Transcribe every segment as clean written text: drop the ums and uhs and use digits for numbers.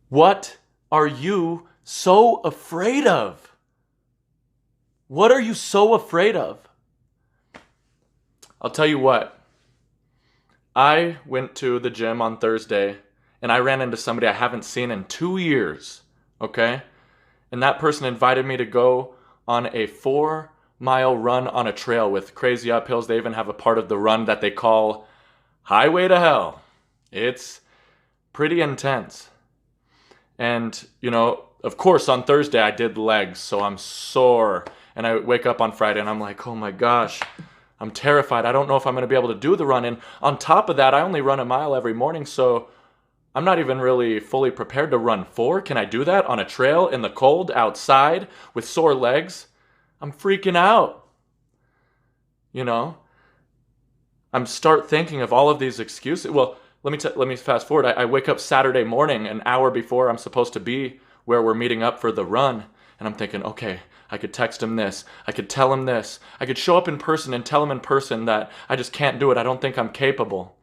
What are you so afraid of? What are you so afraid of? I'll tell you what. I went to the gym on Thursday and I ran into somebody I haven't seen in 2 years. Okay? And that person invited me to go on a 4-mile run on a trail with crazy uphills. They even have a part of the run that they call Highway to Hell. It's pretty intense. And, of course, on Thursday I did legs, so I'm sore. And I wake up on Friday and I'm like, oh my gosh, I'm terrified. I don't know if I'm going to be able to do the run. And on top of that, I only run a mile every morning, so I'm not even really fully prepared to run 4. Can I do that on a trail in the cold outside with sore legs? I'm freaking out. You know, I'm start thinking of all of these excuses. Well, let me fast forward. I wake up Saturday morning an hour before I'm supposed to be where we're meeting up for the run, and I'm thinking, okay, I could text him this. I could tell him this. I could show up in person and tell him in person that I just can't do it. I don't think I'm capable.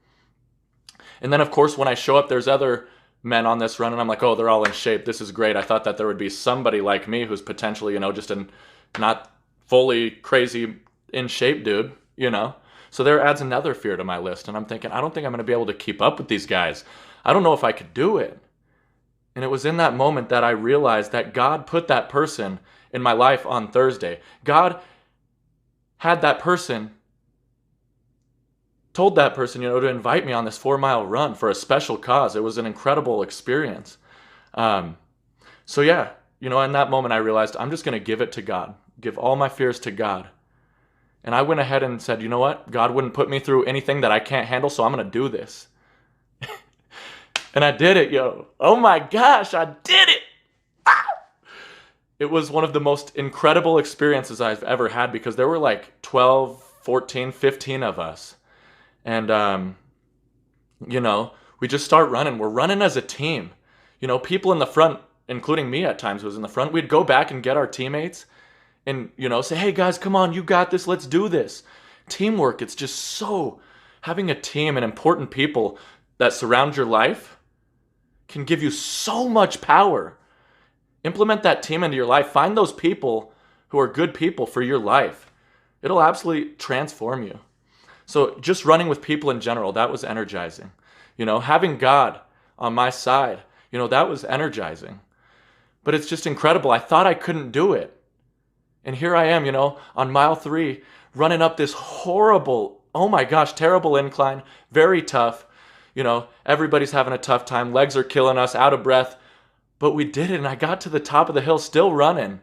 And then, of course, when I show up, there's other men on this run, and I'm like, oh, they're all in shape. This is great. I thought that there would be somebody like me who's potentially, just a not fully crazy in shape dude. So there adds another fear to my list, and I'm thinking, I don't think I'm going to be able to keep up with these guys. I don't know if I could do it. And it was in that moment that I realized that God put that person in my life on Thursday. God had that person, told that person, to invite me on this 4-mile run for a special cause. It was an incredible experience. So yeah, in that moment I realized I'm just going to give it to God, give all my fears to God. And I went ahead and said, you know what? God wouldn't put me through anything that I can't handle, so I'm going to do this. And I did it, yo. Oh my gosh, I did it. It was one of the most incredible experiences I've ever had because there were like 12, 14, 15 of us. And, we just start running. We're running as a team. People in the front, including me at times was in the front, we'd go back and get our teammates and, say, hey guys, come on, you got this. Let's do this. Teamwork, it's just so, having a team and important people that surround your life can give you so much power. Implement that team into your life. Find those people who are good people for your life. It'll absolutely transform you. So just running with people in general, that was energizing. Having God on my side, that was energizing. But it's just incredible. I thought I couldn't do it. And here I am, on mile 3, running up this horrible, oh my gosh, terrible incline, very tough. Everybody's having a tough time. Legs are killing us, out of breath. But we did it, and I got to the top of the hill still running.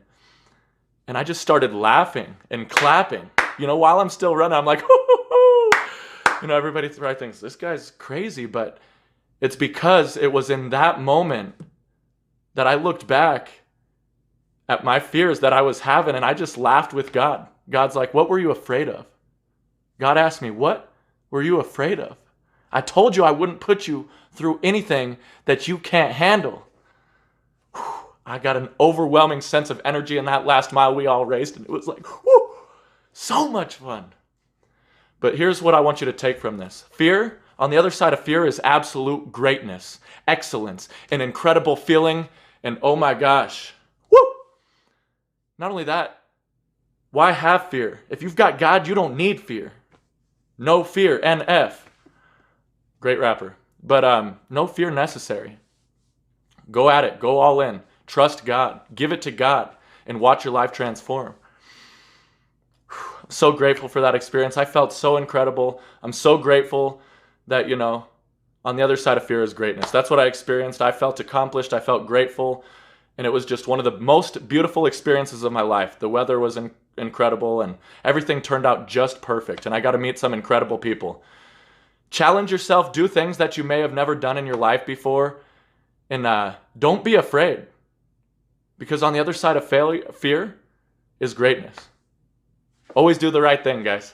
And I just started laughing and clapping. While I'm still running, I'm like, hoo. Everybody probably thinks, this guy's crazy. But it's because it was in that moment that I looked back at my fears that I was having, and I just laughed with God. God's like, what were you afraid of? God asked me, what were you afraid of? I told you I wouldn't put you through anything that you can't handle. Whew. I got an overwhelming sense of energy in that last mile we all raced, and it was like, whoo, so much fun. But here's what I want you to take from this. Fear, on the other side of fear, is absolute greatness, excellence, an incredible feeling, and oh my gosh, woo! Not only that, why have fear? If you've got God, you don't need fear. No fear, NF. Great rapper. But no fear necessary. Go at it. Go all in. Trust God. Give it to God and watch your life transform. I'm so grateful for that experience. I felt so incredible. I'm so grateful that, on the other side of fear is greatness. That's what I experienced. I felt accomplished. I felt grateful. And it was just one of the most beautiful experiences of my life. The weather was incredible and everything turned out just perfect. And I got to meet some incredible people. Challenge yourself, do things that you may have never done in your life before, and don't be afraid. Because on the other side of fear is greatness. Always do the right thing, guys.